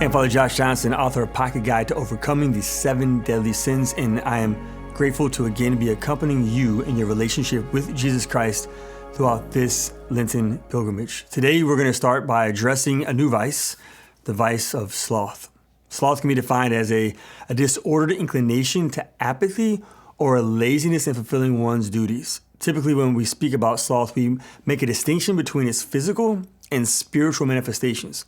And Father Josh Johnson, author of Pocket Guide to Overcoming the 7 Deadly Sins, and I am grateful to again be accompanying you in your relationship with Jesus Christ throughout this Lenten pilgrimage. Today we're going to start by addressing a new vice, the vice of sloth. Sloth can be defined as a disordered inclination to apathy or a laziness in fulfilling one's duties. Typically when we speak about sloth, we make a distinction between its physical and spiritual manifestations.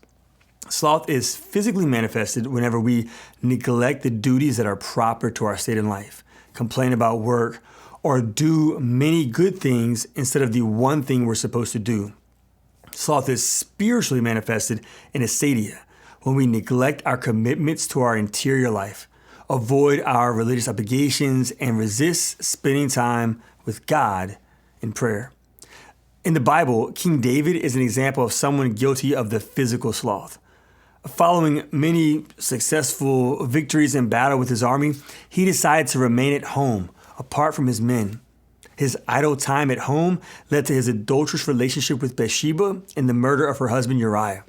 Sloth is physically manifested whenever we neglect the duties that are proper to our state in life, complain about work, or do many good things instead of the one thing we're supposed to do. Sloth is spiritually manifested in acedia, when we neglect our commitments to our interior life, avoid our religious obligations, and resist spending time with God in prayer. In the Bible, King David is an example of someone guilty of the physical sloth. Following many successful victories in battle with his army, he decided to remain at home, apart from his men. His idle time at home led to his adulterous relationship with Bathsheba and the murder of her husband Uriah.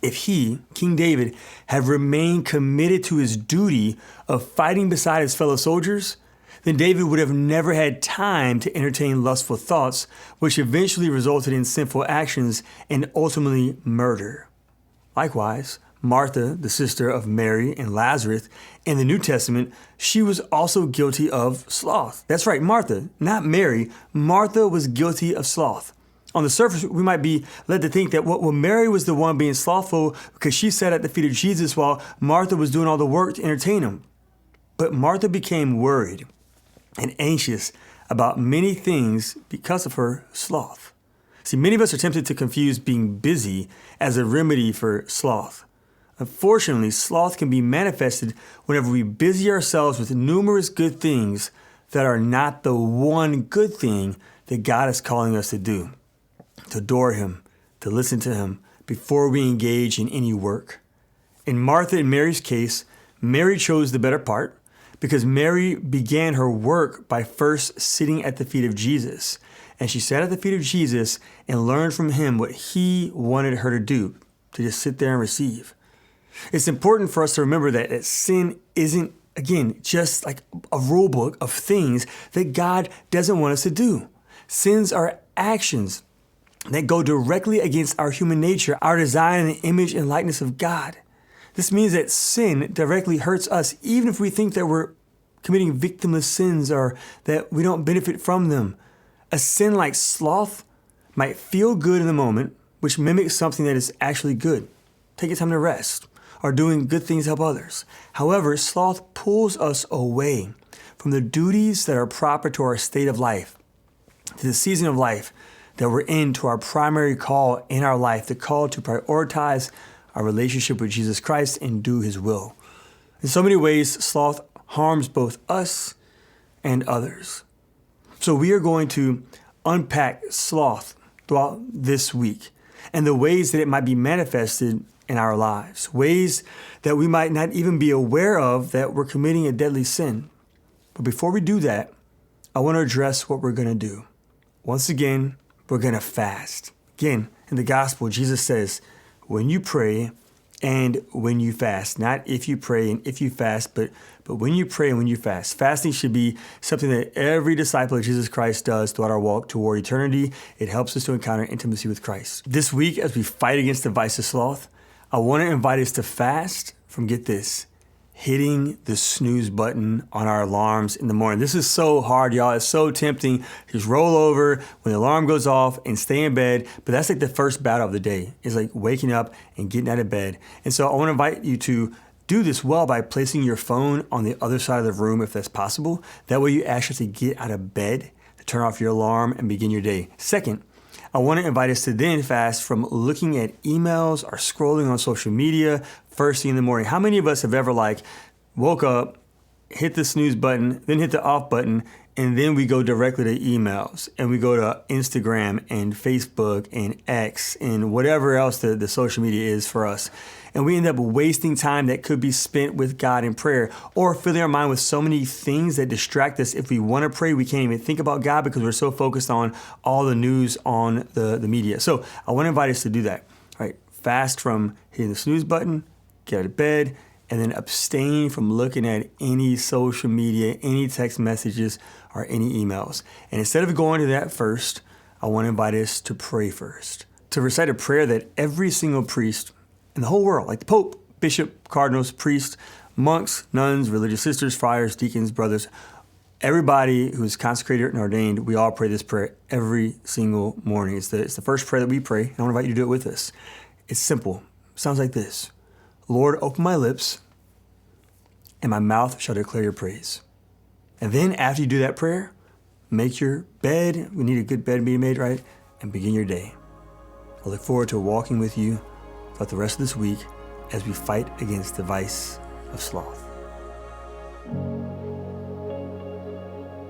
If he, King David, had remained committed to his duty of fighting beside his fellow soldiers, then David would have never had time to entertain lustful thoughts, which eventually resulted in sinful actions and ultimately murder. Likewise, Martha, the sister of Mary and Lazarus, in the New Testament, she was also guilty of sloth. That's right, Martha, not Mary. Martha was guilty of sloth. On the surface, we might be led to think that Mary was the one being slothful because she sat at the feet of Jesus while Martha was doing all the work to entertain him. But Martha became worried and anxious about many things because of her sloth. See, many of us are tempted to confuse being busy as a remedy for sloth. Unfortunately, sloth can be manifested whenever we busy ourselves with numerous good things that are not the one good thing that God is calling us to do, to adore Him, to listen to Him before we engage in any work. In Martha and Mary's case, Mary chose the better part because Mary began her work by first sitting at the feet of Jesus. And she sat at the feet of Jesus and learned from him what he wanted her to do, to just sit there and receive. It's important for us to remember that sin isn't, again, just like a rule book of things that God doesn't want us to do. Sins are actions that go directly against our human nature, our design in the image and likeness of God. This means that sin directly hurts us, even if we think that we're committing victimless sins or that we don't benefit from them. A sin like sloth might feel good in the moment, which mimics something that is actually good. Taking time to rest or doing good things to help others. However, sloth pulls us away from the duties that are proper to our state of life, to the season of life that we're in, to our primary call in our life, the call to prioritize our relationship with Jesus Christ and do His will. In so many ways, sloth harms both us and others. So we are going to unpack sloth throughout this week and the ways that it might be manifested in our lives, ways that we might not even be aware of that we're committing a deadly sin. But before we do that, I want to address what we're going to do. Once again, we're going to fast. Again, in the gospel, Jesus says, when you pray and when you fast, not if you pray and if you fast, but when you pray and when you fast. Fasting should be something that every disciple of Jesus Christ does throughout our walk toward eternity. It helps us to encounter intimacy with Christ. This week, as we fight against the vice of sloth, I want to invite us to fast from, get this, hitting the snooze button on our alarms in the morning. This is so hard, y'all. It's so tempting. Just roll over when the alarm goes off and stay in bed. But that's like the first battle of the day. It's like waking up and getting out of bed. And so I want to invite you to do this well by placing your phone on the other side of the room if that's possible. That way you actually have to get out of bed to turn off your alarm and begin your day. Second, I want to invite us to then fast from looking at emails or scrolling on social media first thing in the morning. How many of us have ever woke up, hit the snooze button, then hit the off button, and then we go directly to emails and we go to Instagram and Facebook and X and whatever else the social media is for us. And we end up wasting time that could be spent with God in prayer, or filling our mind with so many things that distract us. If we want to pray, we can't even think about God because we're so focused on all the news on the media. So I want to invite us to do that. All right, fast from hitting the snooze button get out of bed, and then abstain from looking at any social media, any text messages, or any emails. And instead of going to that first, I want to invite us to pray first, to recite a prayer that every single priest in the whole world, like the Pope, Bishop, cardinals, priests, monks, nuns, religious sisters, friars, deacons, brothers, everybody who's consecrated and ordained, we all pray this prayer every single morning. It's the first prayer that we pray. I want to invite you to do it with us. It's simple. It sounds like this. Lord, open my lips, and my mouth shall declare your praise. And then after you do that prayer, make your bed. We need a good bed being made, right? And begin your day. I look forward to walking with you throughout the rest of this week as we fight against the vice of sloth.